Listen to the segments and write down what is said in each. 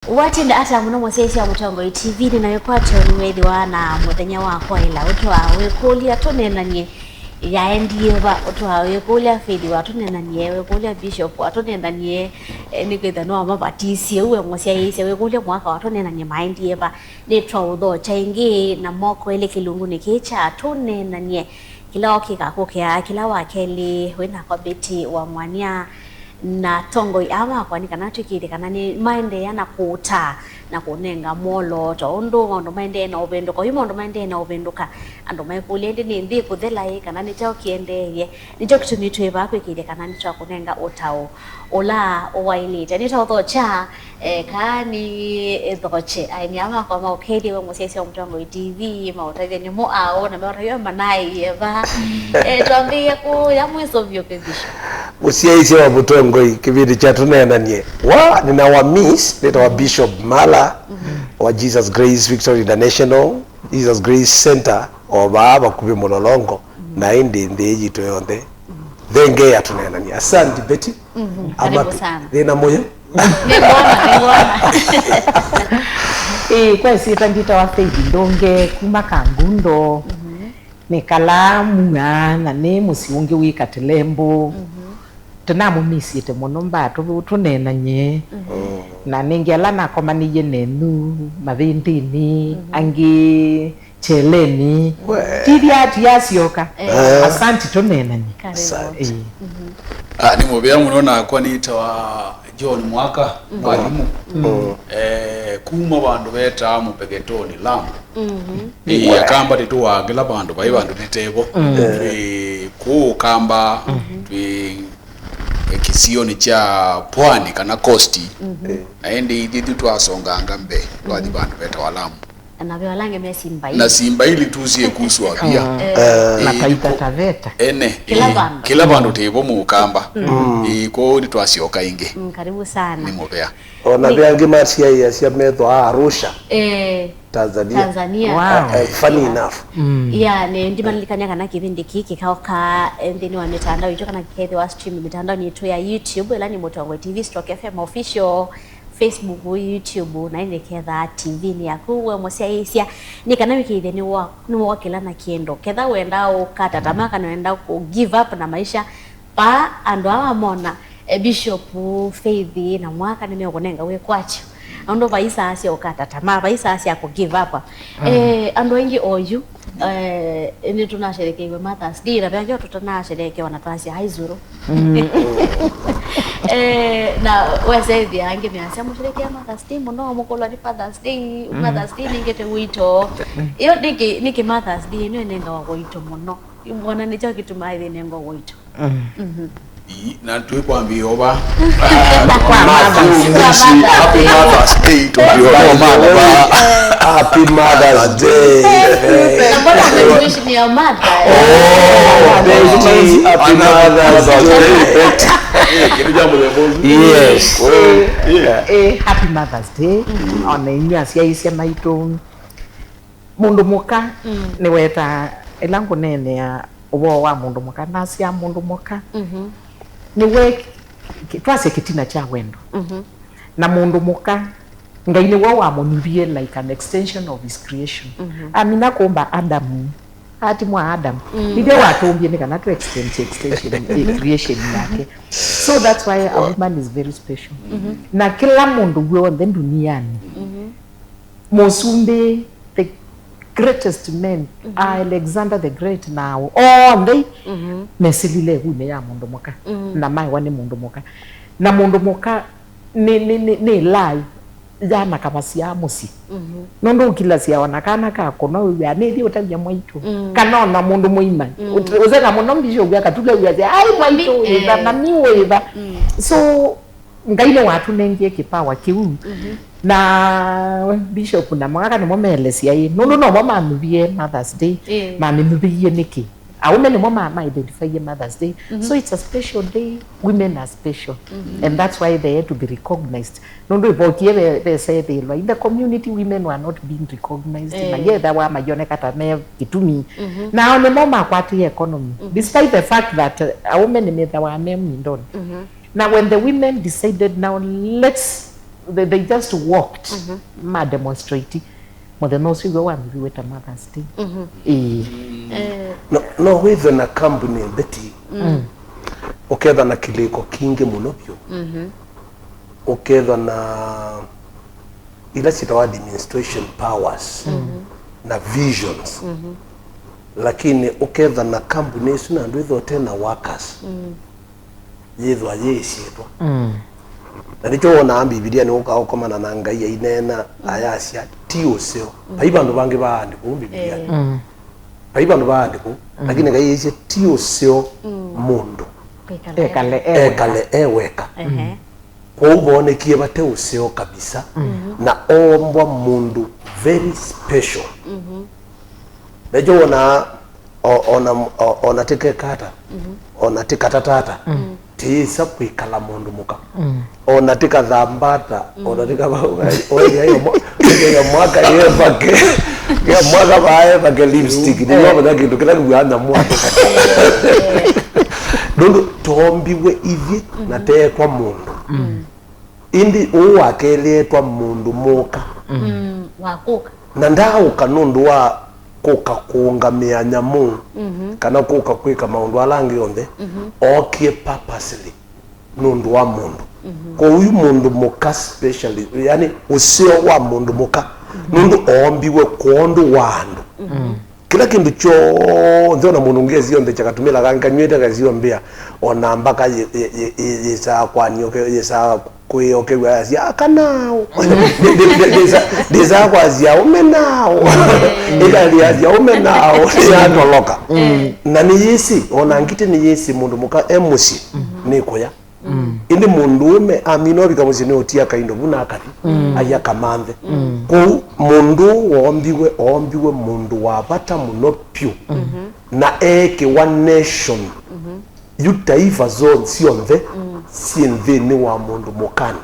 Watinda ata muno mwesesi ya Mutongo TV ni nayokwata niwethi wana muthenya wakwa ila utwa wekulia tonenanie ya ndieva utwa wekulia Faith watonenanie wekulia Bishop watonenanie nikwetha no amabatisi uwe mwasia yese wekulia mwaka watonenanie maindieva netwa utho chaingi na moko ile kilungu nikicha tonenanie kila okikakukea kila wakeli wena kwa beti wa mwania na tongo ama kwani kana tukire kana ni maende yana kuta na kunenga molo to ndo maende na obendo ko himo ndo maende na obenduka ando maikuliende ni ndi kuthela ye kana ni chao kiende ye ni chao kitu nitwe ba kwikire kana ni chao kunenga otao ola owailite ni chao to cha kani edoche ai ni ama kwa maokedi we musesi wa Mutongo TV mautaje ni mo ao na mautaje manai eva twambie ku ya mweso vyo kebisha usiaisi wa Mutongo kibidi cha tunenanie wa nina wa miss nita wa Bishop Mala wa Jesus Grace Victory International Jesus Grace Center oba kubi mololongo na indi ndeji to yonde thenge ya tunenanie asante Betty karibu sana nina moyo ni bwana kwa sita ndita wa Faith ndonge kuma kangundo nekala mwana ne musiunge wikatelembo tunamu misite muno mbatu tunenanye na ningela na komaniye nenu mavindini angi cheleni tidia tiasioka asante tunenanye ni mubea muno na kwa nita wa John Mwaka mwalimu kuma bandu beta mupegetoni Lamu yakamba titu wagila bandu bai bandu titebo ku kamba kisioni cha pwani kana costi aende idhi twasonganga mbe twathi bandu beta wa Lamu na vyo lange mesimba na simba ili tuzie kuswa pia na Taita Taveta kila bandu tebo mukamba ko ndi twasioka inge karibu sana ni mubea ona byange masia ya sia metho Arusha Tanzania wow. Funny enough ya ne ndimalikanya kana kipindi kiki kauka ndini wa mitandao hicho kana kikethi wa stream mitandao ni yetu ya YouTube ila ni Mutongo TV /FM official Facebook YouTube na ile ketha TV ni yakuwe mosia isia ni kana wikithe ni wa kila na kiendo ketha wenda ukata tamaka na wenda ku give up na maisha pa ando amona Bishop Faith na mwaka nimeonenga we kwacho ando vaisa asia ukata tamaa vaisa asia ku give up ando ingi oyu ni tunasherekewe Mother's Day na vyanjo tutanasherekewa na twasi haizuru na wasethi yange miasia musherekea Mother's Day muno mukolo ni Father's Day Mother's Day ningete wito iyo niki Mother's Day ni nenga wa wito muno mbona ni chao kitu mai nenga wa wito na tuikwambia oba Happy Mother's Day to you Happy Mother's Day mbona wish ni your mother Happy Mother's Day yes Happy Mother's Day ona inya sia isia maito mundu muka ni weta elangu nene ya uwo wa mundu muka nasia mundu muka ni we twase kitina cha wendo na mundu muka ngaine wa monivie like an extension of his creation amina komba Adam ati mwa Adam ndio watumbie ni kana to extension creation yake so that's why a woman is very special na kila mundu wonde duniani mosumbe the greatest men Alexander the Great now they mesilile hune ya mundu muka na mai wane mundu muka na mundu muka ni live jana kama sia musi nondo kila sia wanakana kako no ya nedi utabya mwaitu kana na mundu muima uzeka mundu mbisho gwa katule gwa ai mwaitu ida na miweva so ngaile watu nengie kipawa kiu na Bishop na mwaka ni momelesia yi no mama mubie Mother's Day mama mubie niki aume ni mama identify Mother's Day so it's a special day women are special and that's why they have to be recognized no ibokie they say they in the community women were not being recognized na yetha wa mayone kata me kitumi na ni mama kwati economy despite the fact that aume ni metha wa mem ndoni now when the women decided now let's they just walked ma demonstrate muthenya ucio gwe wambiweta Mother's Day no with na company beti uketha na kiliko kingi muno pyo uketha na ila citawa administration powers na visions lakini uketha na company icio na ndwitho tena workers yithwa yesitwa na nicho wona Biblia ni ukaokomana na Ngai inena ayacia ti ucio pai bandu bangi baandi ku Biblia pai bandu baandi ku lakini Ngai yece ti ucio mundu ekale eweka kwa ubonekie bate ucio kabisa na ombwa mundu very special nejo wona ona teke kata ona tikata tata tisa kwikala mundu muka ona tika thambata ona tika oya yo mwaka ye bake ya mwaka bae bake lipstick ni yo bake kindu kila kuana mwaka ndu tombiwe ivi na tekwa mundu indi uwakeletwa mundu muka wakuka na ndauka nundu wa kuka kuungamia nyamu kana kuka kwika maundu alangi yonde okie purposely nundu wa mundu kwa uyu mundu muka specially yani usio wa mundu muka nundu ombiwe kuondu wandu kila kindu cho ndio na mundu ngezi yonde chakatumila kankanyweta kaziyo mbia ona mpaka yesa kwani yesa kuyoke gwazi akanao deza kwazi umenao ila liazi umenao ya noloka na ni yesi ona ngite ni yesi mundu muka emusi nikoya indi mundu ume amino bikamusi ne otia kaindo buna akati aya kamande ku mundu ombiwe mundu wa bata muno pyu na eke one nation yutaifa zone sionve sienve ni wa mundu mukani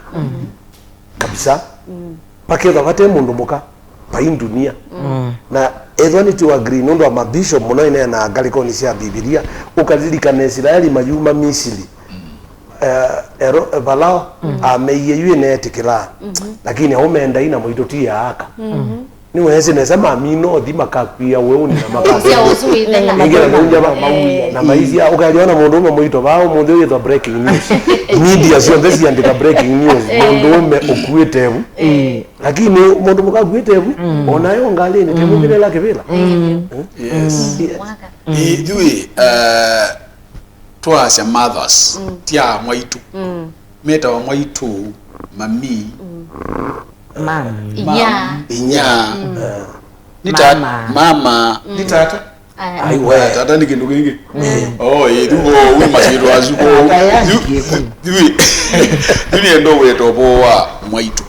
kabisa pakeza bate mundu muka pa dunia na edwani to agree ndo wa mabishop muno ine na agalikoni cia Biblia ukazilika Israeli mayuma Misiri balao ameye yue netikira lakini umeenda ina mwitotia aka ni wese nasema amino di makakwia wewe na makakwia ngira nunja mauya na maizia ukaliona mundu ume mwito bao mundu yetwa breaking news media sio ndesi andika breaking news mundu ume ukuitevu lakini mundu mukakwitevu onayo ngali ni temu vile lake vile yes idui twas mothers tia mwaitu meta wa mwaitu mami inya ni tata mama ni tata aiwe tata ni kindu kingi idugo we masiro azuko duni endo weto boa mwaitu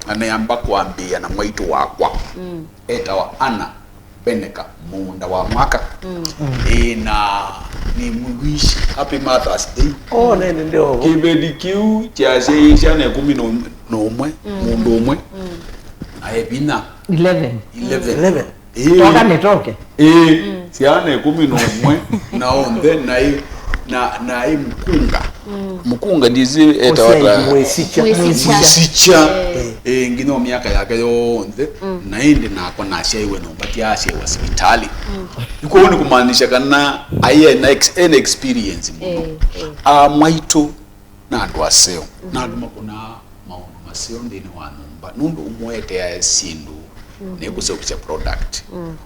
anaamba kuambia na mwaitu wakwa etawa ana Beneka munda wa mwaka na ni mwishi happy Mother's Day nene ndio kibedi kiu cha seisha na 11 mundu umwe na ebina 11 toka nitoke siane 11 na onde na mkunga ndizi etawata mwesicha ngino miaka yake yonde na indi nako nasha iwe nompatia ashe hospitali yuko ni kumaanisha kana aye na experience muno mwaitu na ndo aseo na ndo makuna maono maseo ndini wanumba nundu umwete ya sindu nekuseukisha product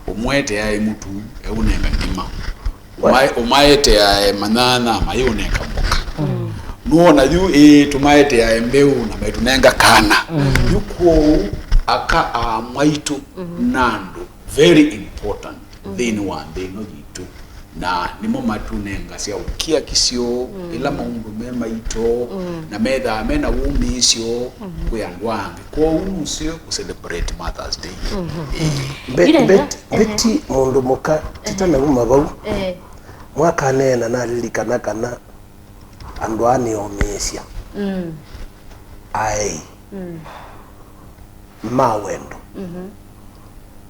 umwete ya mtu eunenga ngima umaete ya manana mayoneka mboka nuona yu tumaete ya mbeu na maitunenga kana yuko aka mwaitu nando very important then one they know jitu na nimo matunenga sia ukia kisio ila maundu mema ito na medha amena wumi isio kuyandwange kwa umusio ku celebrate Mother's Day beti mundu muka titana umabau mwaka nena nalilikana kana andwani omesia ai mawendo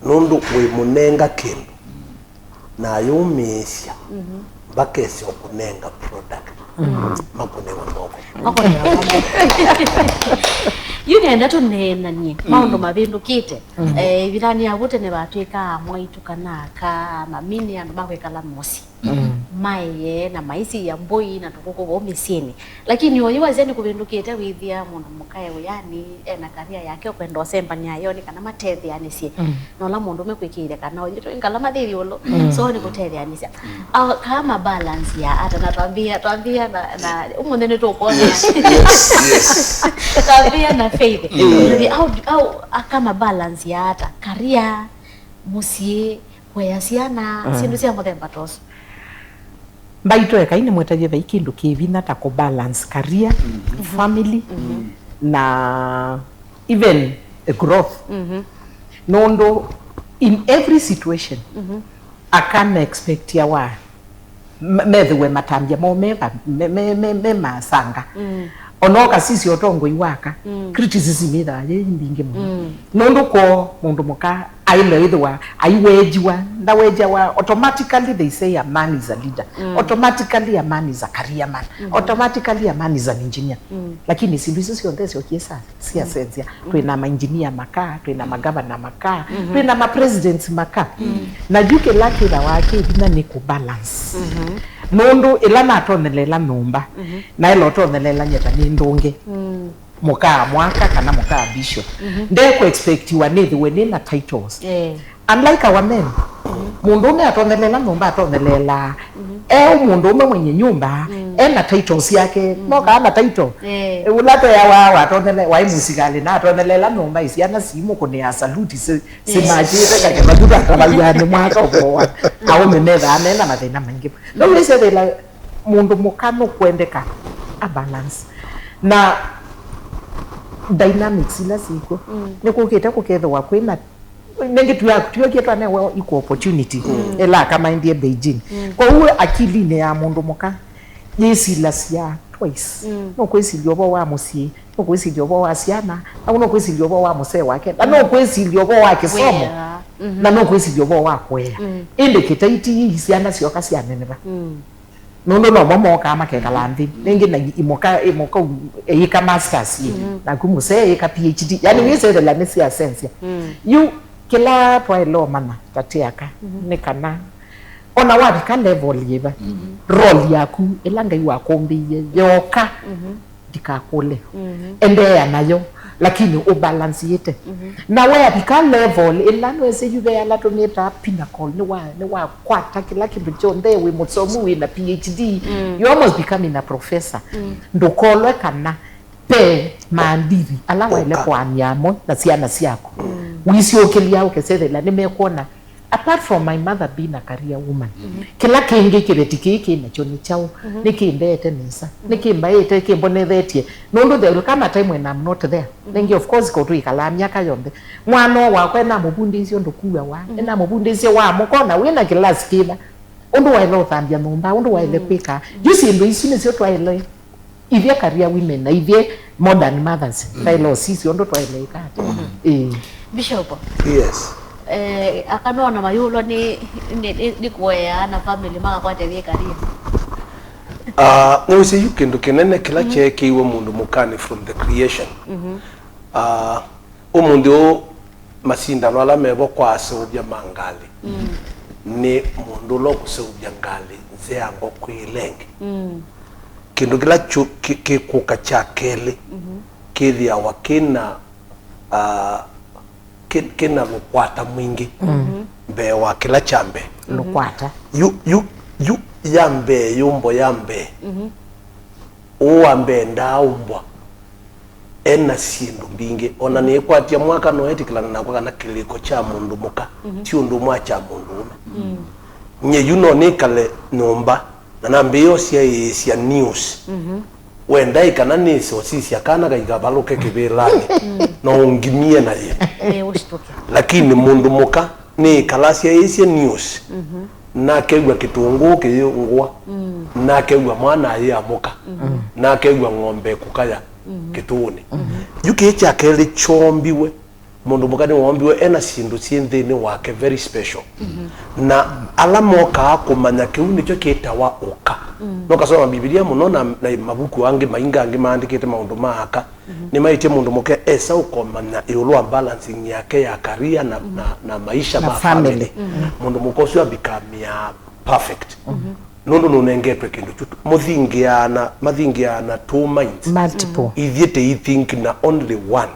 nundu we munenga kindu na yumesia bakesi okunenga product makune wako nenda tunenanie maundu mavindukite virani avute ne vatwika mwaitu kanaka mamini andu makwekala mosi maye na maisi ya mboi na tukuko bo misieni lakini oyo wazeni kuvindukite withia mundu mukae yani ena karia yake kwenda osemba nyayo ni kana matethi yani sie no la mundu mekwikire kana oyo to ingala mathiri ulo so ni kutethi yani sia kama balance ya ata na twambia na umunene to kuona yes twambia na faith au kama balance ya ata karia musie kweyasiana sindu cia muthemba toso mbaito ekaine mwetaje vai kindu kivina ta ko balance career family na even a growth nondo in every situation akana expect ya wa methwe matambia mo me masanga onoka sisi otongo iwaka criticism ida ye mbinge mo nondo ko mundu muka aile idwa aiwejiwa ndawejawa automatically they say a man is a leader automatically a man is a career man automatically a man is an engineer lakini sindu hizo sio ndesio kiesa si asensia twina ma engineer maka twina magavana maka twina ma presidents maka na juke lake da wake bina ni ku balance nondo elana atonelela numba na elo atonelela nyeta ni ndonge muka mwaka kana muka bishop ndeko expectiwa nethi wenina titles unlike our men mundu ume atonelela numba atonelela mundu ume mwenye nyumba ena titles yake noka ana title ulato ya wa atonele wa musikali na atonelela numba isiana simu kone ya salute se majire kake madudu atrabayane mwaka oboa au memeza anena mathina mengi no wese la mundu mukano kwendeka a balance na dynamics ila siko nikukita kukethwa kwina nengi tuyo kietwa ne equal opportunity ela kama ndie Beijing kwa hiyo akili ne ya mundu muka yesi lasia twice no kwesi lyobo wa musi no kwesi lyobo wa siana au no kwesi lyobo wa muse wake na no kwesi lyobo wa kisomo na no kwesi lyobo wa kwea inde kitaiti siana sio kasiana neba nondo no momo kama kekalandi nengi na imoka ika masters na kumuse ika PhD yani we say the la nesia sense you kila twailo mana tatiaka nekana ona wapi ka level yeba role yaku elanga iwa kombi yoka dikakole ende nayo lakini o balance yete na wapi ka level elano ese yube ala to neta pinnacle ni wa kwata kila kindu chonde we mutsomu we na PhD you almost becoming a professor ndokolo kana pe mandiri ala wa ile kwa nyamo na siana siako wisi okelia ukesethela nimekuona apart from my mother being a career woman kila kingi kiretiki na choni chao nikindete nisa nikimbaite kimbonethetie nondo there kama time when I'm not there nengi of course ko tuikala myaka yonde mwana wakwe na mubundisi ondokuwa wa na mubundisi wa mukona wina class kila ondo wa ilo thambia numba ondo wa ile kwika jusi ndo isune sio twaile ivya career women na ivya modern mothers tailo sisi ondo twaile kati Bishop yes akanona mayulo ni kuya na family maka kwa tevye karia no say you can do kenene kila cheke iwe mundu mukani from the creation umundu masinda no ala mebo kwa seubya mangali ni mundu lo kuseubya ngali nze ango kwilenge kindu kila kikuka cha kele kithia wakina kina lukwata mwingi mbe wa kila chambe lukwata you yambe yumbo yambe uambe ndaumbwa ena sindu mbingi ona ni kwatia mwaka no etikilana na kwa na kiliko cha mundu muka ti undu mwa cha mundu ume nye yuno nikale nomba na nambe yo sia news wenda ikana nisi osisi akana gaigabaloke kibirani no ngimie na ye ushtuke lakini mundu muka ni kalasia isi news na kegwa kitungu kiyungwa na kegwa mwana ya muka na kegwa ng'ombe kukaya kituni yuki cha kele chombiwe mundu muka ni wombiwe ena sindu sinthini wake very special na alamoka akumanya kiuni cyo kitawa uka no kasoma Biblia muno na mabuku ange mainga ange maandikite maundu maka ni maitie mundu muke esa ukomanya iulwa balancing yake ya career na maisha ma family mundu mukosi abikamia perfect nundu nunengetwe kindu chutu mathingiana two minds multiple ithiete think na only one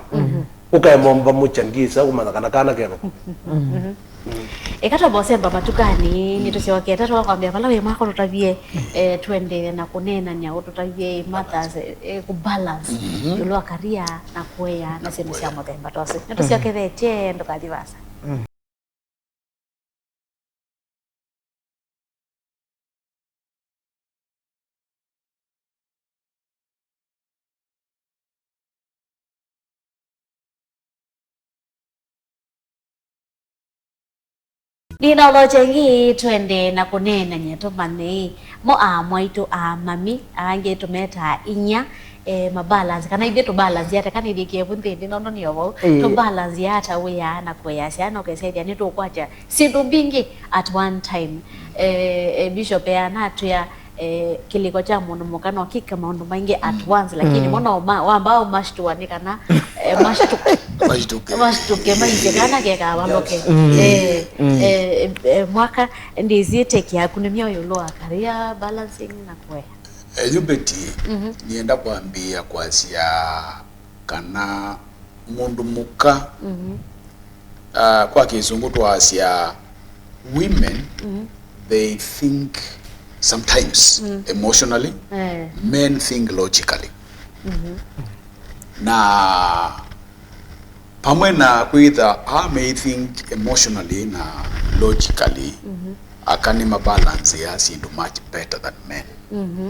ukaemomba muchandisa umathakana kana kero ekata bosemba matukani nitusiwaketa twakwambia pala we mwako tutavie twende na kunena nya tutavie mothers ku balance yulo akaria na kuya na semu cia muthemba twase nitusiwakethete ndukathivasa Nina ulojengi twende na kunena nyeto mani mo mwaitu mami ange tumeta inya mabalance kana ide to balance yata kana ide ke bunte ndi nono niyo to balance yata we ya na kweya siana okesaidia ni to kwacha sindu bingi at one time bishop ya natu ya kiliko cha mundu mukano kika maundu maingi at once lakini mona ambao mashtuanikana mashtuke maije kana keka waloke mwaka ndizite kia kunemia yulo akaria balancing na kweya Yubeti nienda kuambia kwasia kana mundu muka kwa kizungu twasia women they think sometimes emotionally men think logically na pamwe na kwitha may think emotionally na logically akanima balance ya sindu much better than men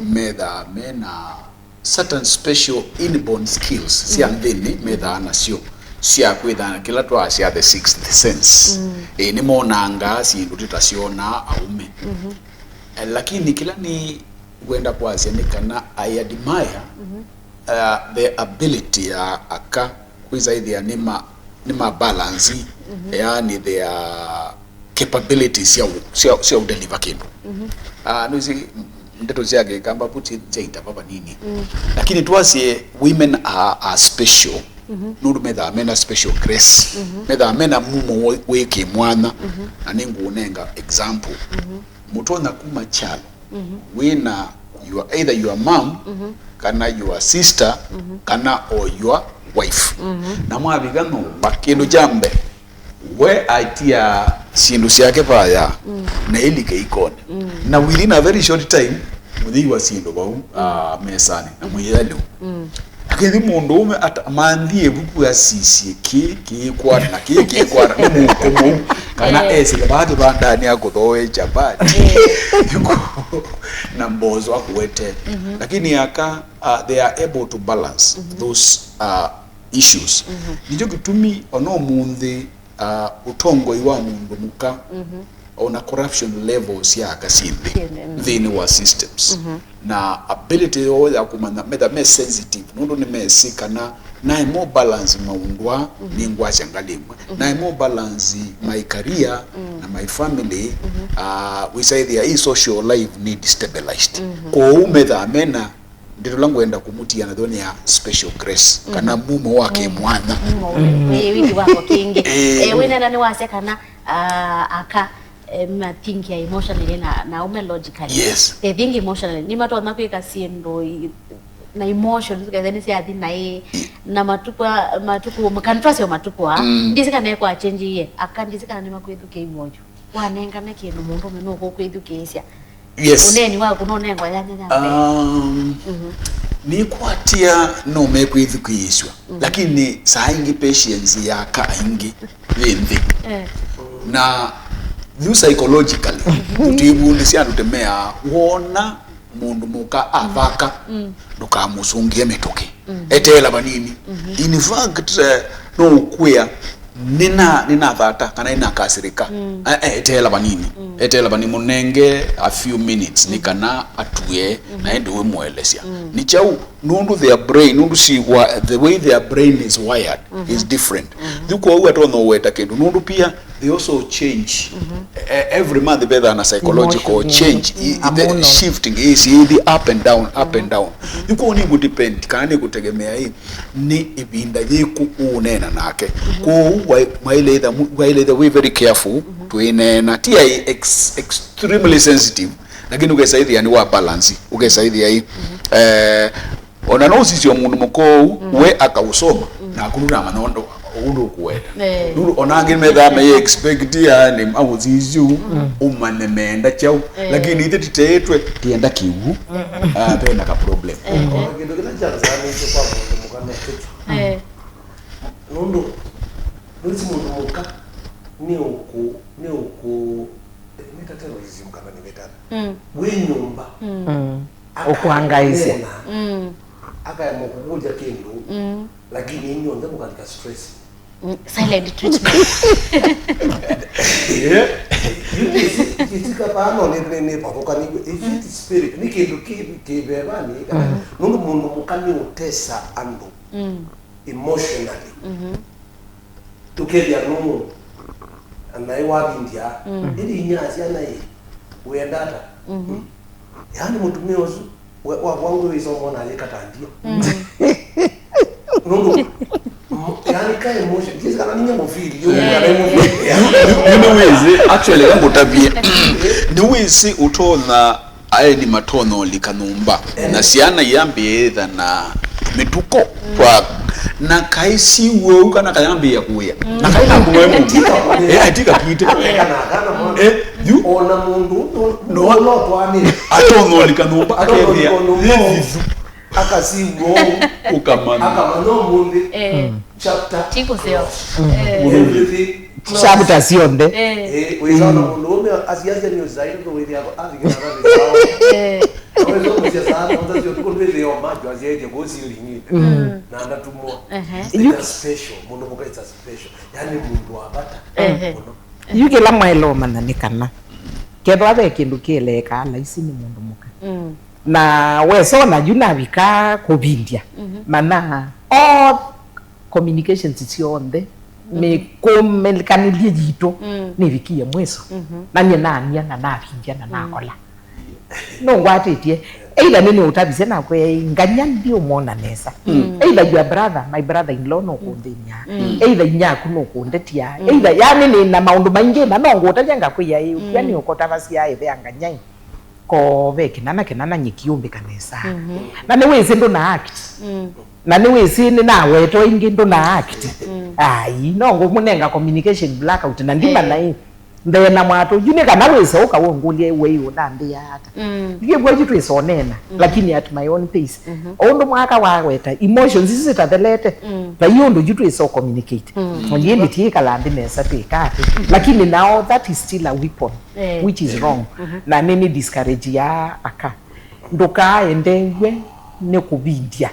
metha mena certain special inborn skills cia nthini metha nacio cia kwitha kila twacia the sixth sense ni monanga sindu tutaciona aume lakini kila ni gwenda kwacia ni kana I admire the ability ya aka kwiza ithia nima balance yani their capabilities cia deliver kindu nuzi ndeto ziake kamba puti jaita baba nini lakini twasie women are special nuru metha mena special grace metha mena mumo weke mwana na ningu unenga example mutona kuma chalo wina either your mom kana your sister kana or your wife na mwabigano bakindu jambe we aitia sindu siake paya na ilike ikone na within a very short time muthi wa sindu bau mesani na muyelu akithi mundu ume atamandie buku ya sisi ki kwa na ki kwa na mukomo kana ese kabati bandani akuthoe chapati na mbozo akuwete lakini aka they are able to balance those issues nijo kitumi ono munthi utongo iwa mundu muka ona corruption levels ya kasindi thini wa systems na ability ya kumana me sensitive nundo ni mesika na more balance maundwa ningwa changalimwe na more balance my career na my family we say their social life need stabilized ko umetha mena ndilo langu enda kumutia na dhoni ya special grace kana mumo wake mwana wiki wako kingi wina nani wase kana aka think ya emotionally na ume logically yes they think emotionally ni matu wanakuika siendo na emotions kazeni si athi na matuku mkantrasi wa matuku ndisika nae kwa change ye akandisika na makwithuke imojo wanenga na kindu mundu meno ko kwithukisya yes uneni wa kunonengwa yanya ni kwatia no mekwithukiswa lakini saingi patience yaka ingi thindi na you psychologically utibu ndisia ndutemea wona mundu muka avaka ndukamusungie mituki etela banini in fact no kwea nina thata kana ina kasirika etela banini munenge a few minutes nikana atuye na ende we muelesia ni chau nundu their brain nundu the way their brain is wired is different duko wewe to no weta kindu nundu pia they also change every month better na psychological change the shifting is the up and down yuko ni depend kana kutegemea hii ni ibinda yiku unena nake ko while they very careful to inena tia extremely sensitive lakini ugesaidia yani wa balance ugesaidia hii ona no sisi omundu mukou we akausoma na kuluna manondo undo kuwela nuru onange metha me expect yani awuzizu umane menda chau lakini ite titetwe tienda kiwu pena ka problem kindo kila chanzani icho kwa mundu mukane kitu nundu nisi mundu muka ni uku nitatero hizi mukana nimetana we nyumba okuhangaisha aka ya mkukuja kindu lakini inyo ndio katika stress silent treatment kitika pano ne pamoka ni spirit ni kindu kibebani nundu mundu mukani utesa andu emotionally tukelia numu anaiwa bindia ili nyazi anai uendata yani mutumie ozu wangu izomona alikatandia nundu yani kai emotion this kana ninyo mofili you know ways actually yangu tabia ni wisi utona aye ni matono likanumba na siana yambi either na mituko kwa na kaisi wo kana kayambi ya kuya na kaina kumwe mundu atika kite you ona mundu no twani atono likanumba akebia akasiwo akamano mundu chapter tiko sio everything chapter sionde wizana mundu asiaje ni zaidi ndo wewe yako azigana wewe wewe mzee sana unataka tukonde leo majo asiaje gosi lingi na ndatumwa it's special mundu mukaita special yani mundu abata yuke la mailo mananikana kendo abe kindu kileka la isi ni mundu muka na weso na juna vika kubindia mana all communications sionde me komelikanili jito ni vikia mweso na nyana na vindia na nakola no ngwatetie eila nini utabise na kwe nganya ndio mona nesa eila your brother my brother in law no kundenya eila nyaku no kundetia eila yani ni na maundu maingi na no ngotanya kwiya yani ukota basi ya ebe anganya ko veki nana nyikiumbe kanesa na ni wese ndo na act na ni wese ni na weto ingi ndo na act ai no ngomunenga communication blackout na ndima na hii ndena mwato june kana wese ukawongulie weyo ndandi yata ndiye bwaji twisonena lakini at my own pace ondo mwaka waweta emotions zitatelete bayondo jitu iso communicate ndiye nditika landi nesa tikati lakini now that is still a weapon which is wrong na nini discourage ya aka ndoka endewe ne kubindia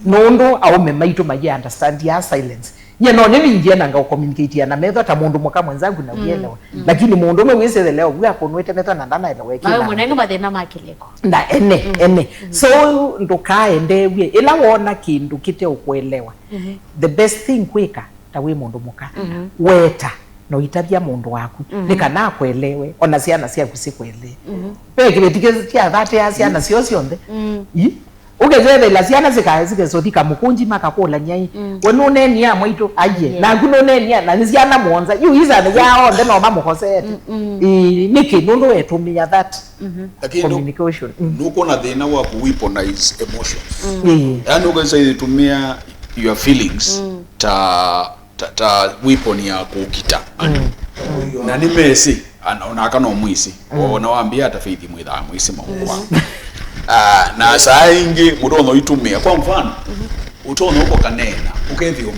nondo au memaito maji understand ya silence no nini njia nanga communicate ya na metho ta mundu muka mwenzangu na uelewa lakini mundu mwe wese leo bwa konwete metho na ndana elewa kila mawe munenga mathina makileko na ene so ndoka endewe ila wona kindu kite ukuelewa the best thing kweka tawe mundu muka weta no itabia mundu waku nikana kuelewe ona ciana cia kusikwele peke betike cia thate ya ciana cio cionde ugezebe la ciana zikazothika mukunji makakola nyai wenone ni amwito aje na kunone ni na ciana muonza yu iza yao ndeno mamuhosete niki nundu wetumia that communication nuko na thina wa ku weaponize emotions yani ugezitumia your feelings ta weapon ya kukita na ni mesi anaona kana omwisi ona waambia hata faith mwitha mwisi mwa na saa ingi mudono itumia kwa mfano utono uko kanena ukethio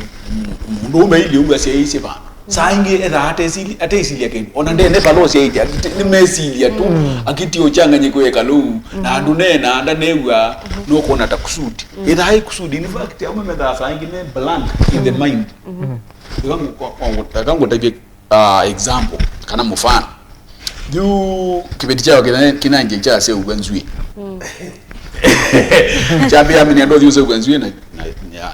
mundu umeili ugasia isi bana saa ingi etha atesilia kindu ona ndene balosi aiti ni mesilia tu akitio changanye kweka lu na andu nena anda newa no kona takusudi etha hai kusudi in fact au metha saa ingi ne blank in the mind kangu take example kana mfano juu kibeti chao kinanje cha se ugwanzwi Chambi amini ando yuse ugwanzwi na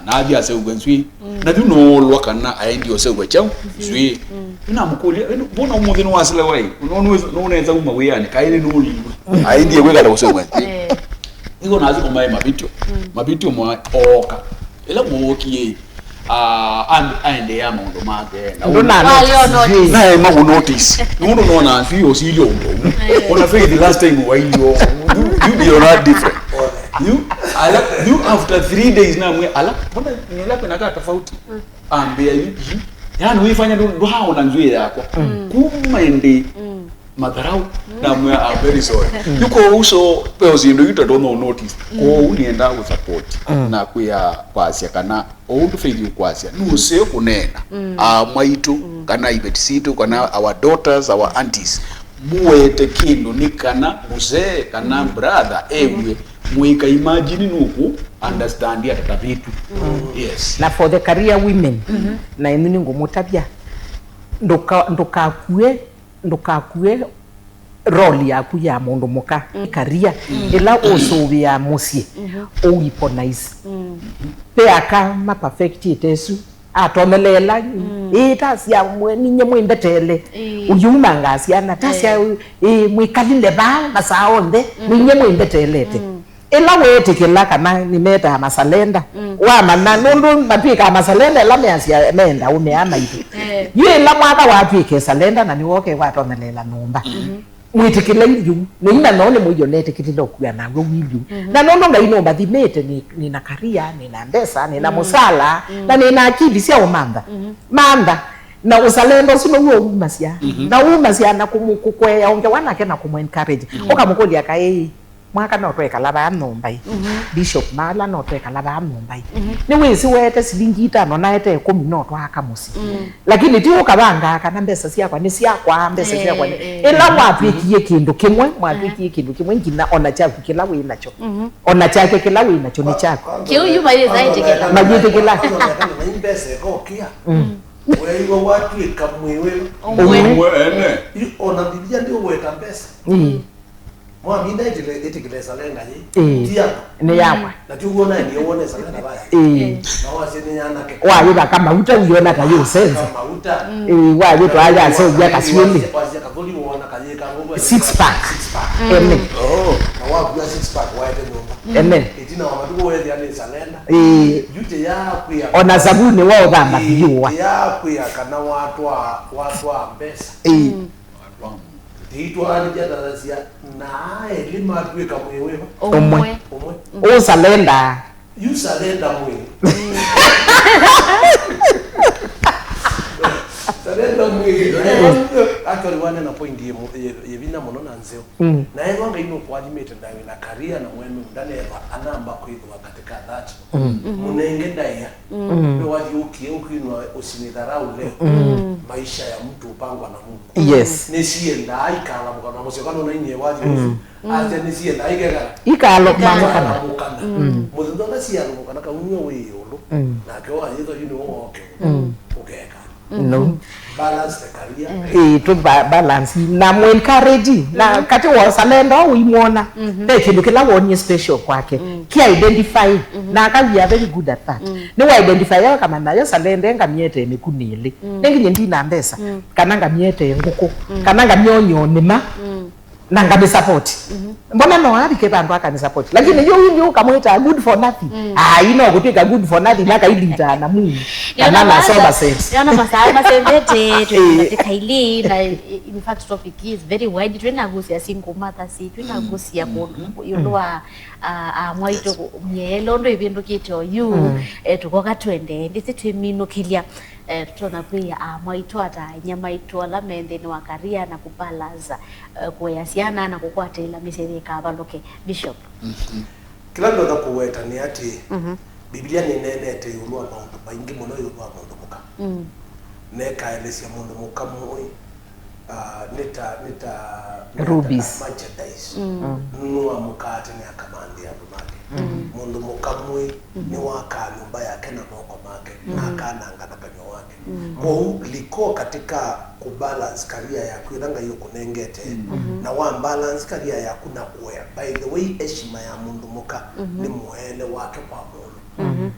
avya se ugwanzwi na duno lwa kana aendi ose ugwachao zwi ina mukulia mbona umuthi no wasile wai unaweza uma wiyani kaini nuli aidie kweka na kusema iko nazi kumaye mabitio mwa oka ela muokie aende ya mondo make na ma notice nundo nona sio silio ona faith last time wailio you are not different you after 3 days na mwe ala mbona nyola kuna tofauti ambia yani uifanya ndo hao na nzuri yako kumende madharau na mwe very sorry yuko uso peosi ndo you don't notice ko unienda ku support na kuya kwasia kana oundu faith kwasia nuse kunena mwaitu kana ibetisitu kana our daughters our aunties muwete kindu nikana muzee kana brother ewe muika imagine nuku understand ya tatabitu yes na for the career women na imini ngomutabya ndukakue role yaku ya mundu muka career ila osubia musie oiponize pe aka ma perfect itesu atomelela itasia mwenye mwembetele uyuma ngasiana tasia mwikalile ba masaonde mwenye mwembetelete ela wetekela kana nimeta masalenda wa mananundu mapika masalenda la measia menda umeama itu yela mwaka wapike salenda na niwoke watomelela numba mwitikile yu nina none muyonete kitilo kuya na wiyu na nono nga ino badimete ni na karia ni na mbesa ni na musala na ni na akili sia omanda manda na usalendo sino uo umasia na umasia na kumukukwea onge wanake na kumu encourage okamukoli akae mwaka no tweka laba nombai bishop mala no tweka laba nombai ni wezi wete silingi 5 na ete 10 no twaka musi lakini ti ukabanga kana mbesa sia kwa ni sia kwa mbesa sia kwa ela wapikie kindu kimwe mwapikie kindu kimwe ngina ona chako kila we nacho ona chake kila we nacho ni chako kiu yuma ile zaidi kila majite kila mbesa ko kia wewe watu ikamwewe ene ona biblia ndio weta mbesa mwa minda itikile salenda dia ni yawa na tuona ni uone salenda baya na wase ni yanake wa yuba kama uta uliona kayo sense kama uta wa yuto aya so ya kaswele kwa kavuli uona kaje kango 6 pack ene na wa kwa 6 pack wa ete nomba ene itina wa matu wewe yani salenda yute ya kuya ona zabuni wao dhamba biwa ya kuya kana watu wa mbesa Tito alijadarasia na elima tuweka mwewe omwe usalenda yusalenda mwe salenda mwe actually wana na point yebina mono nanzeo na yego ngaino kwa limite ndawe na career na mwenu ndane anamba kwidwa katika that munengenda ya ndio waji ukiinwa usinidharau leo maisha ya mtu upangwa na Mungu yes nesienda aikala mukana musekano na inye waji aje nesienda aikala ikalo mangana muzindo nasiya mukana ka unyo weyolo na kwa yezo yino oke ukeka no balance the career to balance na mu encourage na kati wa salenda uimwona te kindu kila wonye special kwake ki identify na ka we are very good at that ni wa identify ya kama nayo salenda ngamiete mikunile nengi ndi na mbesa kana ngamiete nguko kana ngamyonyo nima na ngabe support mbona no hadi ke bantu akani support lakini yo kamwita good for nothing ino kutika good for nothing na kailita na Mungu kana na soba sense yana masala sembete tunataka ile na in fact topic is very wide tunagusia single mother si tunagusia yondoa mwaito myelo ndo ibindu kito you tukoka twende ndisi twiminukilia tutona pia mwaito ata nyama ito la mende ni wakaria na kupalaza kuyasiana na kukwata ila misereka abaloke bishop kila ndo kuweta ni ati Biblia ni nenete yulwa maundu maingi muno yulwa maundu muka neka elesia mundu muka moi nita rubies merchandise nunua mukate ni akamandi andu make mundu muka moi ni waka nyumba yake na moko make na kananga na kanyo wake mo liko katika kubalance career yako iranga hiyo kunengete na wa balance career yako na kuya by the way heshima ya mundu muka ni muhele wake kwa mundu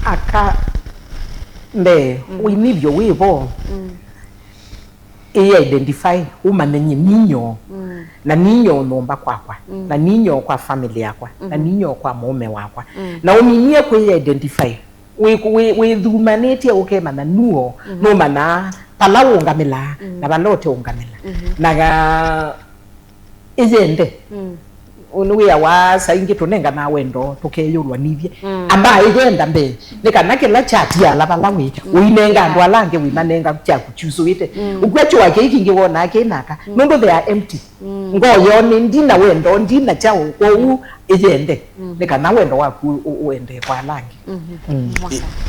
aka mbe uinivyo wivo identify umanenye ninyo na ninyo nomba kwakwa na ninyo kwa family yakwa na ninyo kwa mume wakwa na uminie ku identify we dhumanete ukema na nuo no mana palawo ungamela na balote ungamela naga ijende unuya wa saingi tunenga na wendo tukeyulwa nivye amba igenda mbe nikanake la chat ya la balawe uinenga ndo alange wimanenga kya kuchuso ite ukwecho wake ikingi wona ake naka nondo they are empty ngoyo ni ndina wendo ndina chao kwa ijende nikana wendo waku uende kwa lange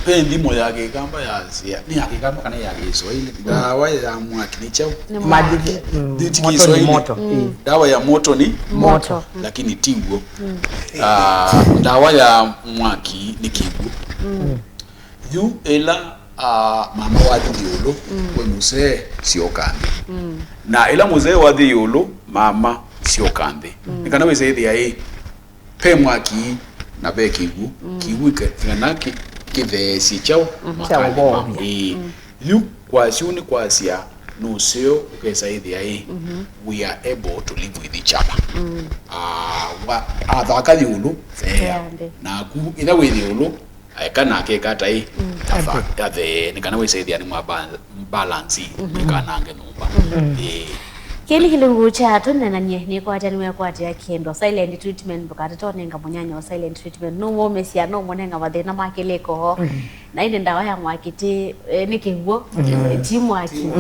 pe ndimo yake kamba ya sia ni yake kamba kana yake Kiswahili dawa ya mwaki ni chao maji moto dawa ya moto ni moto lakini tigwo dawa ya mwaki ni kigwo yu ela mama wa Thiolo we mzee sio kande na ela mzee wa Thiolo mama sio kande nikana we zaidi ya hii pe mwaki na be kigwo kigwo kana kithesi chao makali yu kwa shuni kwa sia no seo ukesaidhi ai we are able to live with each other wa athaka Thiolo na ku ila we Thiolo kana ke kata ai tafa the nikana we saidhi ani mwa balance nikana nge numba kili kilungu cha tonenanye ni kwa tani we kwa ya kendo silent treatment bukata tonenga munyanya silent treatment no wo mesia no monenga bathina makeleko na ine ndawa ya mwakiti nikiguo timu aki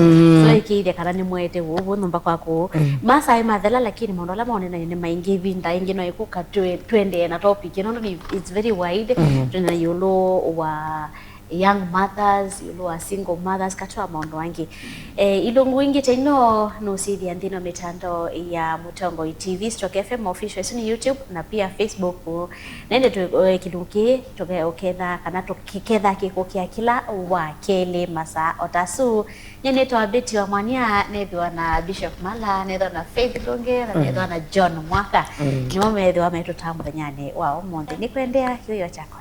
so ikide kana ni mwete wo numba kwako masai mathela lakini mondo la maone na maingi vinda ingi no ikuka twende na topic you know it's very wide tuna yolo wa young mothers, you know, single mothers, katwa maondo wangi. Ilungu ingi teno no sidi andino mitando ya Mutongo TV, Stroke FM official, suni YouTube na pia Facebook. Nende kilungi, toke okeda, kanato kikeda kikokia kila wakele masa otasu. Nyeneto update wa mwania, nedwa na Bishop Mala, nedwa na Faith Longe, nedwa na John Mwaka. Niwame edwa metu tambo nyane, wao monde. Nikuendea hiyo chako.